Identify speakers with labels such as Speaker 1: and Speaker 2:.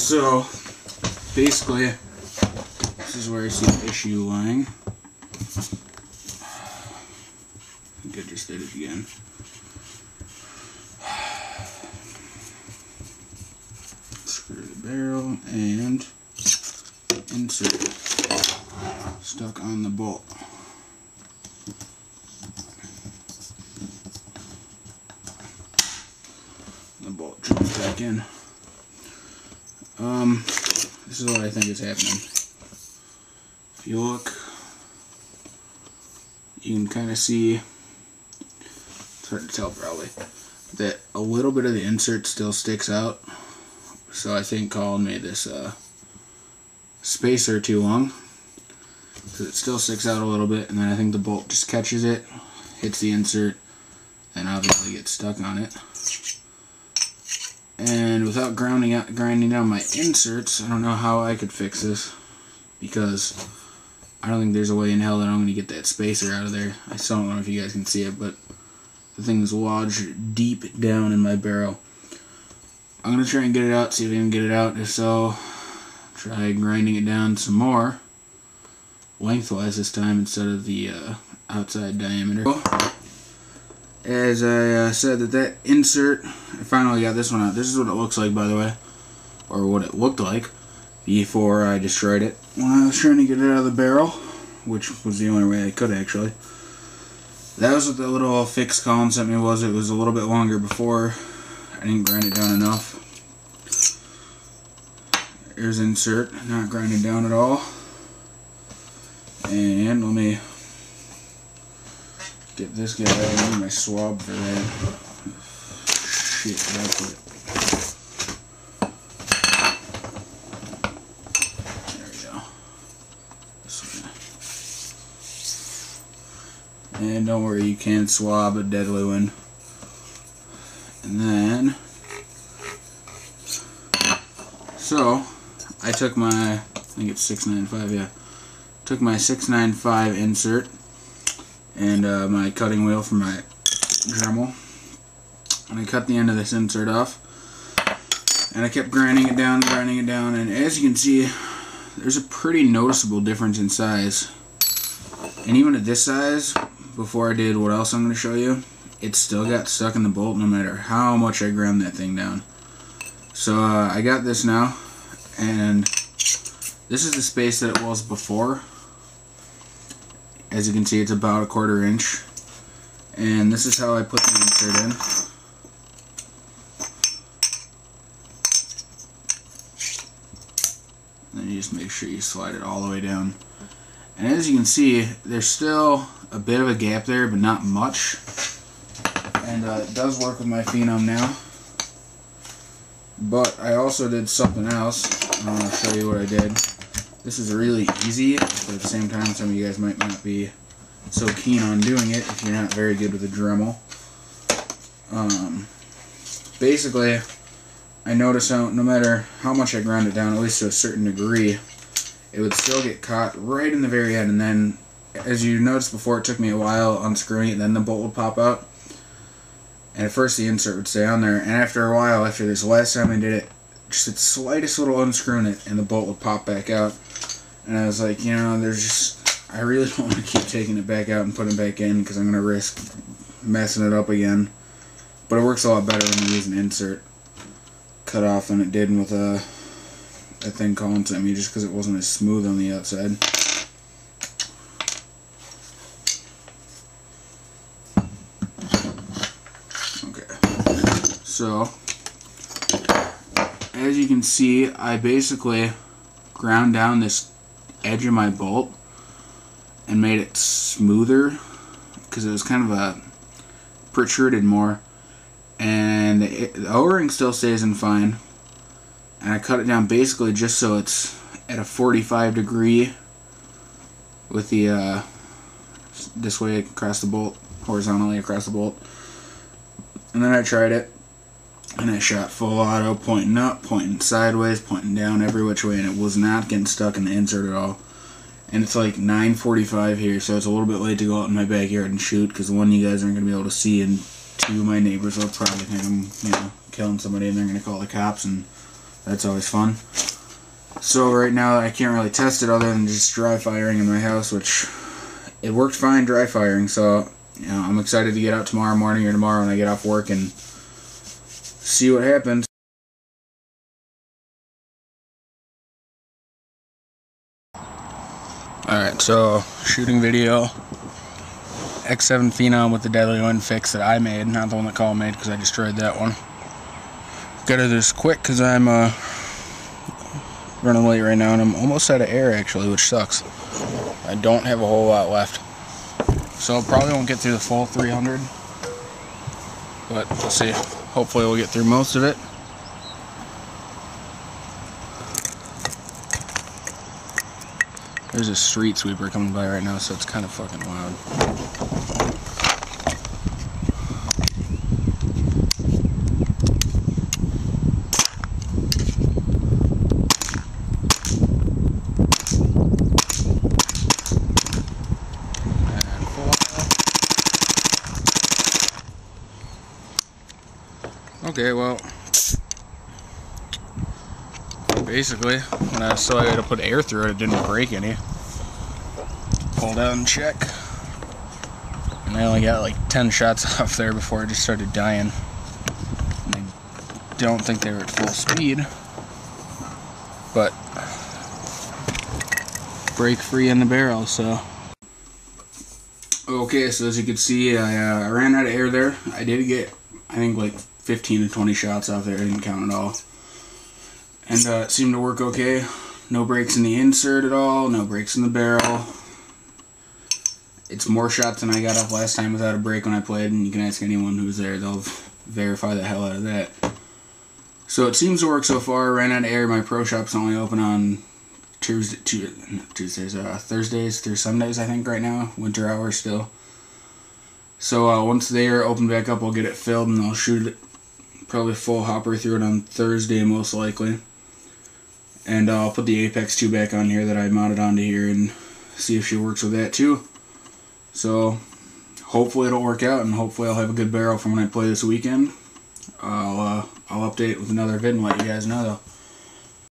Speaker 1: So basically, this is where I see the issue lying. I think I just did it again. Screw the barrel and insert stuck on the bolt. The bolt jumps back in. This is what I think is happening. If you look, you can kind of see, it's hard to tell probably, that a little bit of the insert still sticks out. So I think Colin made this spacer too long, because it still sticks out a little bit, and then I think the bolt just catches it, hits the insert, and obviously gets stuck on it. And without grinding down my inserts, I don't know how I could fix this, because I don't think there's a way in hell that I'm going to get that spacer out of there. I still don't know if you guys can see it, but the thing is lodged deep down in my barrel. I'm going to try and get it out, see if I can get it out. If so, try grinding it down some more, lengthwise this time instead of the outside diameter. As I said, that insert, I finally got this one out. This is what it looks like, by the way, or what it looked like before I destroyed it when I was trying to get it out of the barrel, which was the only way I could actually. That was what the little fix Colin sent me was. It was a little bit longer before. I didn't grind it down enough. Here's insert, not grinded down at all. And let me get this guy out. I need my swab for that. Shit, that's it. There we go. This way. And don't worry, you can swab a Deadlywind. And then, so I took my, I think it's 695, yeah. Took my 695 insert and my cutting wheel for my Dremel, and I cut the end of this insert off, and I kept grinding it down, and as you can see, there's a pretty noticeable difference in size. And even at this size, before I did what else I'm going to show you, it still got stuck in the bolt no matter how much I ground that thing down. So I got this now, and this is the space that it was before. As you can see, it's about 1/4 inch, and this is how I put the insert in. And then you just make sure you slide it all the way down. And as you can see, there's still a bit of a gap there, but not much. And it does work with my Phenom now. But I also did something else. I want to show you what I did. This is really easy, but at the same time, some of you guys might not be so keen on doing it if you're not very good with a Dremel. Basically, I noticed how no matter how much I ground it down, at least to a certain degree, it would still get caught right in the very end. And then, as you noticed before, it took me a while unscrewing it, then the bolt would pop out. And at first the insert would stay on there, and after a while, after this last time I did it, just the slightest little unscrewing it, and the bolt would pop back out. And I was like, you know, there's just, I really don't want to keep taking it back out and putting it back in, because I'm going to risk messing it up again. But it works a lot better when you use an insert cut off than it did with a thing Colin sent me, just because it wasn't as smooth on the outside. So, as you can see, I basically ground down this edge of my bolt and made it smoother because it was kind of protruded more, and the O-ring still stays in fine, and I cut it down basically just so it's at a 45 degree with the this way across the bolt, horizontally across the bolt. And then I tried it, and I shot full auto, pointing up, pointing sideways, pointing down, every which way, and it was not getting stuck in the insert at all. And it's like 9:45 here, so it's a little bit late to go out in my backyard and shoot, because one, you guys aren't going to be able to see, and two, my neighbors will probably think I'm, you know, killing somebody, and they're going to call the cops, and That's always fun. So right now I can't really test it other than just dry firing in my house, which it worked fine dry firing. So you know, I'm excited to get out tomorrow morning or tomorrow when I get off work and see what happens. Alright, so shooting video. X7 Phenom with the Deadlywind fix that I made, not the one that Colin made because I destroyed that one. Gotta do this quick because I'm running late right now and I'm almost out of air actually, which sucks. I don't have a whole lot left. So probably won't get through the full 300. But we'll see. Hopefully we'll get through most of it. There's a street sweeper coming by right now, so it's kind of fucking loud. Okay, well, basically, when I saw I had to put air through it, it didn't break any. Pulled out and check. And I only got like 10 shots off there before it just started dying. And I don't think they were at full speed. But break free in the barrel, so. Okay, so as you can see, I ran out of air there. I did get, I think, like 15 to 20 shots off there. I didn't count it all. And it seemed to work okay. No breaks in the insert at all, no breaks in the barrel. It's more shots than I got off last time without a break when I played, and you can ask anyone who's there, they'll verify the hell out of that. So it seems to work so far. Ran out of air. My pro shop's only open on Thursdays through Sundays, I think, right now. Winter hours still. So once they are open back up, I'll get it filled, and I'll shoot it probably full hopper through it on Thursday, most likely. And I'll put the Apex 2 back on here that I mounted onto here and see if she works with that too. So hopefully it'll work out, and hopefully I'll have a good barrel from when I play this weekend. I'll update with another vid and let you guys know though.